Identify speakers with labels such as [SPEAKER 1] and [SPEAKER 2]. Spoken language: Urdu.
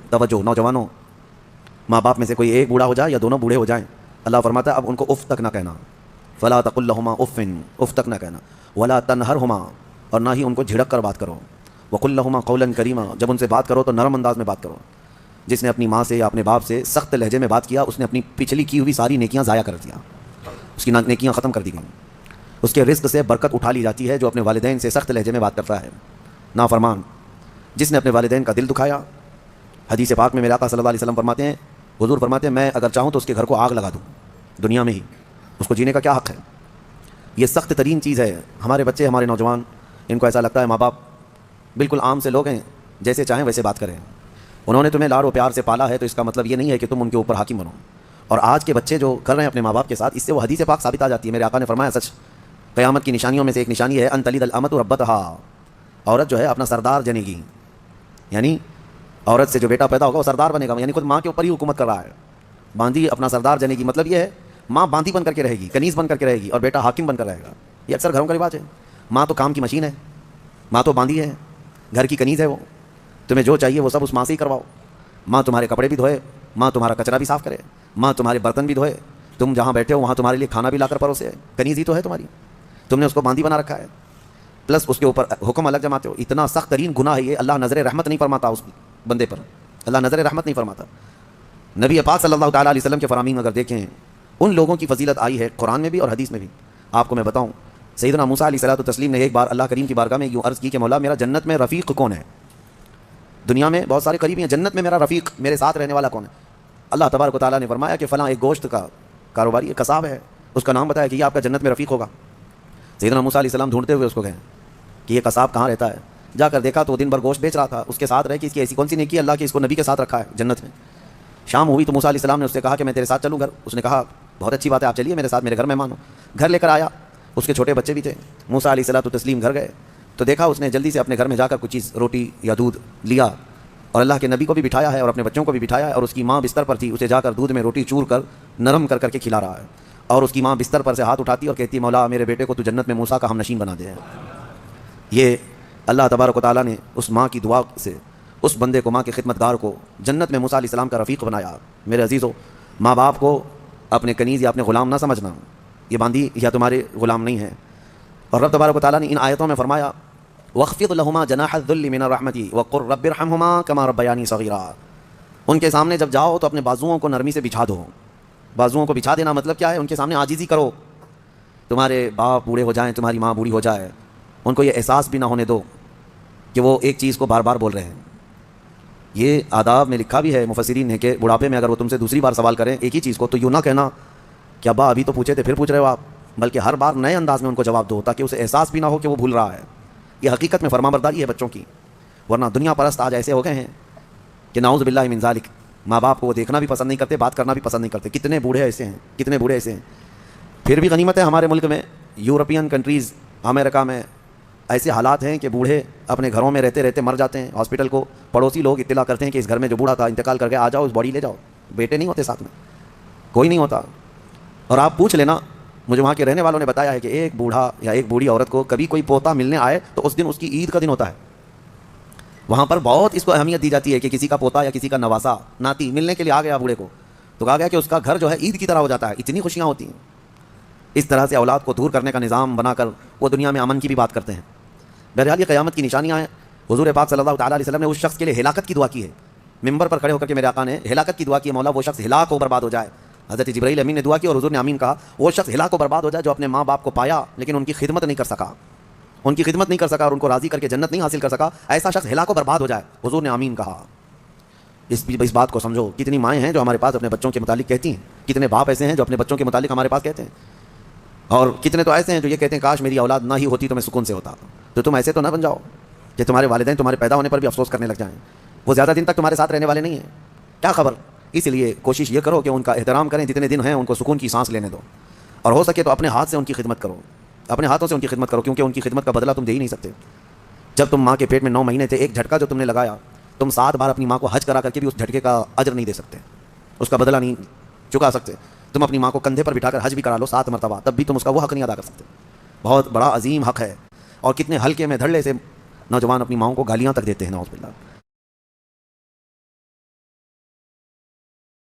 [SPEAKER 1] توجہ نوجوانوں، ماں باپ میں سے کوئی ایک بوڑھا ہو جائے یا دونوں بوڑھے ہو جائیں، اللہ فرماتا ہے اب ان کو اف تک نہ کہنا، فلا تقل لهما اف، اف تک نہ کہنا، ولا تنہرهما، اور نہ ہی ان کو جھڑک کر بات کرو، وقل لهما قولا کریما، جب ان سے بات کرو تو نرم انداز میں بات کرو۔ جس نے اپنی ماں سے یا اپنے باپ سے سخت لہجے میں بات کیا اس نے اپنی پچھلی کی ہوئی ساری نیکیاں ضائع کر دیا، اس کی نیکیاں ختم کر دی گئیں، اس کے رزق سے برکت اٹھا لی جاتی ہے جو اپنے والدین سے سخت لہجے میں بات کرتا ہے۔ نافرمان جس نے اپنے والدین کا دل دکھایا، حدیث پاک میں میرے آقا صلی اللہ علیہ وسلم فرماتے ہیں، حضور فرماتے ہیں میں اگر چاہوں تو اس کے گھر کو آگ لگا دوں دنیا میں ہی، اس کو جینے کا کیا حق ہے؟ یہ سخت ترین چیز ہے۔ ہمارے بچے، ہمارے نوجوان، ان کو ایسا لگتا ہے ماں باپ بالکل عام سے لوگ ہیں، جیسے چاہیں ویسے بات کریں، انہوں نے تمہیں لاڑ و پیار سے پالا ہے تو اس کا مطلب یہ نہیں ہے کہ تم ان کے اوپر حاکم بنو۔ اور آج کے بچے جو کر رہے ہیں اپنے ماں باپ کے ساتھ، اس سے وہ حدیث پاک ثابت آ جاتی ہے۔ میرے آقا نے فرمایا سچ، قیامت کی نشانیوں میں سے ایک نشانی ہے ان تلد الامۃ ربتہا، عورت جو ہے اپنا سردار جنے گی، یعنی عورت سے جو بیٹا پیدا ہوگا وہ سردار بنے گا، یعنی خود ماں کے اوپر ہی حکومت کر رہا ہے۔ باندھی اپنا سردار جنے گی، مطلب یہ ہے ماں باندھی بن کر کے رہے گی، کنیز بن کر کے رہے گی، اور بیٹا حاکم بن کر رہے گا۔ یہ اکثر گھروں کا رواج ہے۔ ماں تو کام کی مشین ہے، ماں تو باندھی ہے، گھر کی کنیز ہے، وہ تمہیں جو چاہیے وہ سب اس ماں سے ہی کرواؤ۔ ماں تمہارے کپڑے بھی دھوئے، ماں تمہارا کچرا بھی صاف کرے، ماں تمہارے برتن بھی دھوئے، تم جہاں بیٹھے ہو وہاں تمہارے لیے کھانا بھی لا کر پروسے، کنیز ہی تو ہے تمہاری، تم نے اس کو باندھی بنا رکھا ہے، پلس اس کے اوپر حکم الگ جماتے ہو۔ اتنا سخت ترین گناہ ہے یہ، اللہ نظر رحمت نہیں فرماتا اس بندے پر، اللہ نظر رحمت نہیں فرماتا۔ نبی پاک صلی اللہ تعالیٰ علیہ وسلم کے فرامین اگر دیکھیں، ان لوگوں کی فضیلت آئی ہے قرآن میں بھی اور حدیث میں بھی۔ آپ کو میں بتاؤں، سیدنا موسیٰ علیہ الصلوۃ والتسلیم نے ایک بار اللہ کریم کی بارگاہ میں یوں عرض کی کہ مولا میرا جنت میں رفیق کون ہے؟ دنیا میں بہت سارے قریبی ہیں، جنت میں میرا رفیق، میرے ساتھ رہنے والا کون ہے؟ اللہ تبارک و تعالیٰ نے فرمایا کہ فلاں ایک گوشت کا کاروباری قصاب ہے، اس کا نام بتایا کہ یہ آپ کا جنت میں رفیق ہوگا۔ سیدنا موسیٰ علیہ السلام ڈھونڈتے ہوئے اس کو گئے کہ یہ قصاب کہاں رہتا ہے، جا کر دیکھا تو وہ دن بھر گوشت بیچ رہا تھا، اس کے ساتھ رہ کہ اس کی ایسی کون سی نیکی ہے اللہ کی اس کو نبی کے ساتھ رکھا ہے جنت میں۔ شام ہوئی تو موسیٰ علیہ السلام نے اس سے کہا کہ میں تیرے ساتھ چلوں گھر، اس نے کہا بہت اچھی بات ہے آپ چلیے میرے ساتھ، میرے گھر مہمان ہو۔ گھر لے کر آیا، اس کے چھوٹے بچے بھی تھے۔ موسیٰ علیہ الصلوۃ والتسلیم گھر گئے تو دیکھا اس نے جلدی سے اپنے گھر میں جا کر کچھ چیز روٹی یا دودھ لیا، اور اللہ کے نبی کو بھی بٹھایا ہے اور اپنے بچوں کو بھی بٹھایا ہے، اور اس کی ماں بستر پر تھی، اسے جا کر دودھ میں روٹی چور کر نرم کر کر کے کھلا رہا ہے، اور اس کی ماں بستر پر سے ہاتھ اٹھاتی اور کہتی مولا میرے بیٹے کو تو جنت میں موسیٰ کا ہم نشین بنا دے۔ یہ اللہ تبارک و تعالیٰ نے اس ماں کی دعا سے اس بندے کو، ماں کے خدمتگار کو جنت میں موسیٰ علیہ السلام کا رفیق بنایا۔ میرے عزیزو، ماں باپ کو اپنے کنیز یا اپنے غلام نہ سمجھنا، یہ باندھی یا تمہارے غلام نہیں ہے۔ اور رب تبارک و تعالیٰ نے ان آیتوں میں فرمایا وَاخْفِضْ لَهُمَا جَنَاحَ الذُّلِّ مِنَ الرَّحْمَةِ وَقُلْ رَبِّ ارْحَمْهُمَا كَمَا رَبَّيَانِي صَغِيرًا۔ ان کے سامنے جب جاؤ تو اپنے بازوؤں کو نرمی سے بچھا دو۔ بازوؤں کو بچھا دینا مطلب کیا ہے؟ ان کے سامنے عاجزی کرو۔ تمہارے باپ بوڑھے ہو جائیں، تمہاری ماں بوڑھی ہو جائے، ان کو یہ احساس بھی نہ ہونے دو کہ وہ ایک چیز کو بار بار بول رہے ہیں۔ یہ آداب میں لکھا بھی ہے مفسرین نے کہ بڑھاپے میں اگر وہ تم سے دوسری بار سوال کریں ایک ہی چیز کو تو یوں نہ کہنا کہ ابا ابھی تو پوچھے تھے پھر پوچھ رہے ہو آپ، بلکہ ہر بار نئے انداز میں ان کو جواب دو تاکہ اسے احساس بھی نہ ہو کہ وہ بھول رہا ہے۔ یہ حقیقت میں فرمانبرداری ہے بچوں کی، ورنہ دنیا پرست آج ایسے ہو گئے ہیں کہ نعوذ باللہ من ذالک، ماں باپ کو وہ دیکھنا بھی پسند نہیں کرتے، بات کرنا بھی پسند نہیں کرتے۔ کتنے بوڑھے ایسے ہیں، کتنے بوڑھے ایسے ہیں۔ پھر بھی غنیمت ہے ہمارے ملک میں، یورپین کنٹریز، امریکہ میں ایسے حالات ہیں کہ بوڑھے اپنے گھروں میں رہتے رہتے مر جاتے ہیں۔ ہاسپٹل کو پڑوسی لوگ اطلاع کرتے ہیں کہ اس گھر میں جو بوڑھا تھا انتقال کر کے آ جاؤ، اس باڈی لے جاؤ۔ بیٹے نہیں ہوتے ساتھ میں، کوئی نہیں ہوتا۔ اور آپ پوچھ لینا، مجھے وہاں کے رہنے والوں نے بتایا ہے کہ ایک بوڑھا یا ایک بوڑھی عورت کو کبھی کوئی پوتا ملنے آئے تو اس دن اس کی عید کا دن ہوتا ہے۔ وہاں پر بہت اس کو اہمیت دی جاتی ہے کہ کسی کا پوتا یا کسی کا نواسا ناتی ملنے کے لیے آ گیا بوڑھے کو، تو کہا گیا کہ اس کا گھر جو ہے عید کی طرح ہو جاتا ہے، اتنی خوشیاں ہوتی ہیں۔ اس طرح سے اولاد کو دور کرنے کا نظام بنا کر وہ دنیا میں امن کی بھی بات کرتے ہیں۔ بہرحال یہ قیامت کی نشانیاں ہیں۔ حضور پاک صلی اللہ تعالیٰ علیہ وسلم نے اس شخص کے لیے ہلاکت کی دعا کی ہے، ممبر پر کھڑے ہو کر کے میرے آقا نے ہلاکت کی دعا کی ہے، مولا وہ شخص ہلاک ہو برباد ہو جائے۔ حضرت جبرائیل امین نے دعا کی اور حضور نے آمین کہا، وہ شخص ہلاک و برباد ہو جائے جو اپنے ماں باپ کو پایا لیکن ان کی خدمت نہیں کر سکا، ان کی خدمت نہیں کر سکا اور ان کو راضی کر کے جنت نہیں حاصل کر سکا، ایسا شخص ہلاک و برباد ہو جائے۔ حضور نے آمین کہا۔ اس بات کو سمجھو، کتنی مائیں ہیں جو ہمارے پاس اپنے بچوں کے متعلق کہتی ہیں، کتنے باپ ایسے ہیں جو اپنے بچوں کے متعلق ہمارے پاس کہتے ہیں، اور کتنے تو ایسے ہیں جو یہ کہتے ہیں کاش میری اولاد نہ ہی ہوتی تو میں سکون سے ہوتا۔ تو تم ایسے تو نہ بن جاؤ کہ تمہارے والدین تمہارے پیدا ہونے پر بھی افسوس کرنے لگ جائیں، وہ زیادہ دن تک تمہارے ساتھ رہنے والے نہیں ہیں، کیا خبر۔ اس لیے کوشش یہ کرو کہ ان کا احترام کریں، جتنے دن ہیں ان کو سکون کی سانس لینے دو، اور ہو سکے تو اپنے ہاتھ سے ان کی خدمت کرو، اپنے ہاتھوں سے ان کی خدمت کرو، کیونکہ ان کی خدمت کا بدلہ تم دے ہی نہیں سکتے۔ جب تم ماں کے پیٹ میں 9 مہینے تھے، ایک جھٹکا جو تم نے لگایا، تم 7 بار اپنی ماں کو حج کرا کر کے بھی اس جھٹکے کا اجر نہیں دے سکتے، اس کا بدلہ نہیں چکا سکتے۔ تم اپنی ماں کو کندھے پر بٹھا کر حج بھی کرا لو 7 مرتبہ، تب بھی تم اس کا وہ حق نہیں ادا کر سکتے۔ بہت بڑا عظیم حق ہے، اور کتنے ہلکے میں دھڑلے سے نوجوان اپنی ماؤں کو گالیاں تک دیتے ہیں، نعوذ باللہ۔